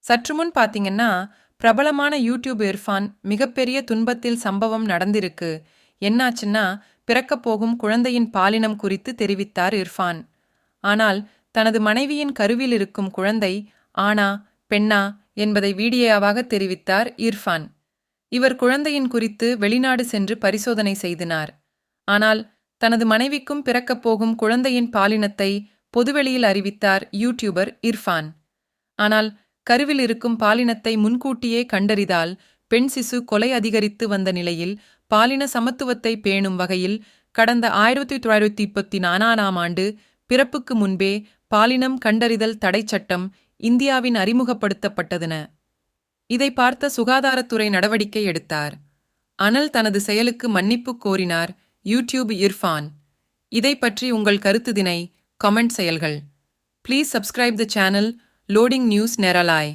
சற்றுமுன் பாத்தீங்கன்னா, பிரபலமான யூடியூப் இர்ஃபான் மிகப்பெரிய துன்பத்தில் சம்பவம் நடந்திருக்கு. என்னாச்சுன்னா, பிறக்கப் போகும் குழந்தையின் பாலினம் குறித்து தெரிவித்தார் இர்ஃபான். ஆனால், தனது மனைவியின் கருவில் இருக்கும் குழந்தை ஆணா, பெண்ணா என்பதை வீடியோவாக தெரிவித்தார் இர்ஃபான். இவர் குழந்தையின் குறித்து வெளிநாடு சென்று பரிசோதனை செய்தினார். ஆனால், தனது மனைவிக்கும் பிறக்கப் போகும் குழந்தையின் பாலினத்தை பொதுவெளியில் அறிவித்தார் யூடியூபர் இர்ஃபான். ஆனால், கருவில் இருக்கும் பாலினத்தை முன்கூட்டியே கண்டறிதால் பெண் சிசு கொலை அதிகரித்து வந்த நிலையில் பாலின சமத்துவத்தை பேணும் வகையில் கடந்த 1934ஆம் ஆண்டு பிறப்புக்கு முன்பே பாலினம் கண்டறிதல் தடைச் சட்டம் இந்தியாவின் அறிமுகப்படுத்தப்பட்டதுன. இதை பார்த்த சுகாதாரத்துறை நடவடிக்கை எடுத்தார். அனல் தனது செயலுக்கு மன்னிப்பு கோரினார் யூடியூப் இர்ஃபான். இதை பற்றி உங்கள் கருத்து தினை கமெண்ட் செயல்கள். Please subscribe the channel loading news நேரலாய்.